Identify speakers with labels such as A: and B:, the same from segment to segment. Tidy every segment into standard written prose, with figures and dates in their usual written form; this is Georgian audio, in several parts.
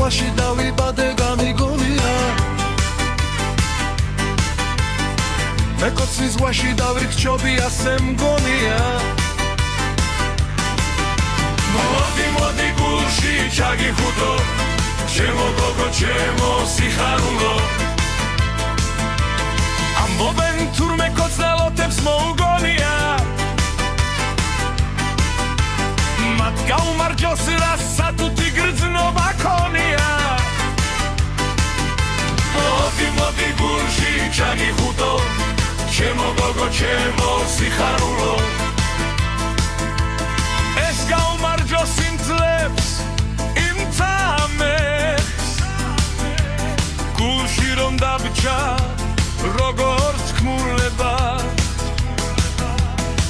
A: ზღვაში დავიბადე გამიგონია მე კოცის ზღვაში დავრიქჩობი ასე მგონია მოდი გულში ჩაგიხუტო ჩემო გოგო ჩემო სიხარულო ამბობენ თურმე კოცნალოთებს მოუგონია მათ გაუმარჯოს რას სათუთი გრძნობა ქონია მოდი გულში ჩაგიხუტო ჩემო გოგო ჩემო სიხარულო ეს გაუმარჯოს იმ წლებს იმ წამებს გულში რომ დაბჭა როგორც ქმულება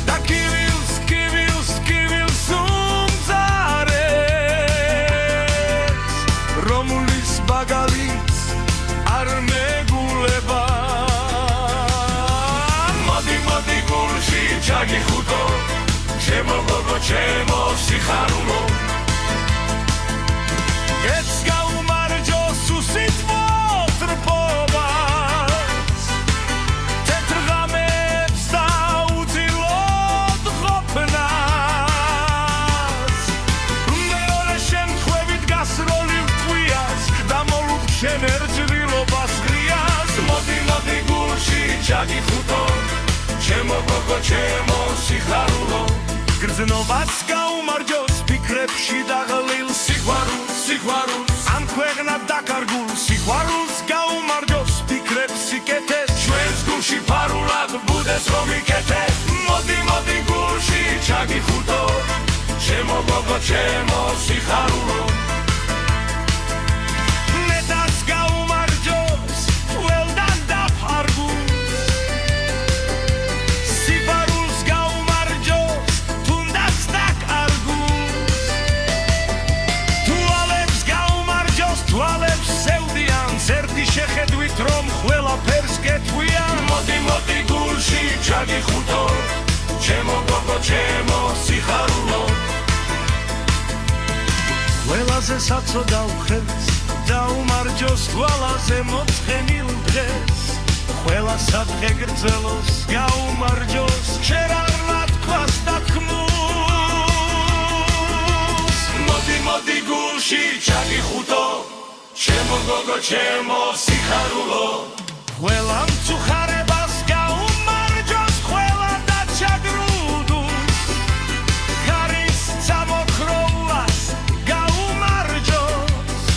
A: და კივილს უმძარეს რომლის ბაგალიც არ მეგულება მოდი გულში ჩაგიხუტო ჩემო გოგო ჩემო სიხარულო ეს გაუმარჯოს უსიტყვო ტრპობას თეთრ ღამებს და უძილოდ ყოფნას მეორე შემთხვევით გასროლი ვტყვიას და მოლუხ შენ ერთჯრილობას ღრიას მოდი გულში ჩაგიხუტო ჩემო გოგო ჩემო სიხარულო გრძნობას გაუმარჯოს ფიქრებში დაღლილ სიყვარულს ამ ქვეყნად დაკარგულ სიყვარულს გაუმარჯოს ფიქრებს იკეთეს ჩვენს გულში ფარულად ბუდეს რომ იკეთეს მოდი გულში ჩაგიხუტო ჩემო გოგო ჩემო სიხარულო ნეტას გაუმარჯოს ყველდან დაფარგულ ერთი შეხედვით რომ ყველაფერს გეთქვიან მოდი გულში ჩაგიხუტო ჩემო გოგო ჩემო სიხარულო ყველაზე საცოდავ ხელს დაუმარჯოს ყველაზე მოწყენილ დღეს ყველა საფრთხე გრძელოს გაუმარჯოს შენ არ ნათქვას დათქმულს მოდი გულში ჩაგიხუტო ჩემო გოგო ჩემო სიხარულო ყველა მწუხარებას გაუმარჯოს ყველა დაჩაგრუდულს ხარის წამოქროვლას გაუმარჯოს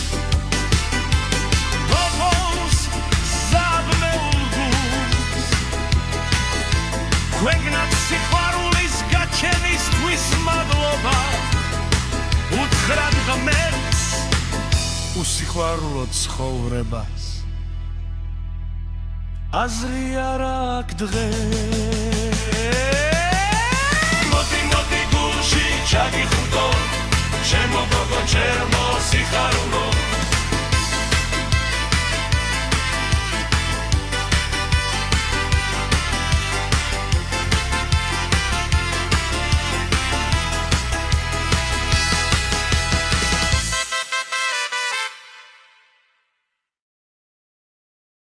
A: გოგოს ზაბნეულ გულს ქვეყნად სიყვარულის გაჩენისთვის მადლობა უთხრად ღმერთს უსიხვალო ცხოვრებას აზრი არ აქვს დღეს მოდი გულში ჩაგიხუტო ჩემო გოგო ჩემო სიხარულო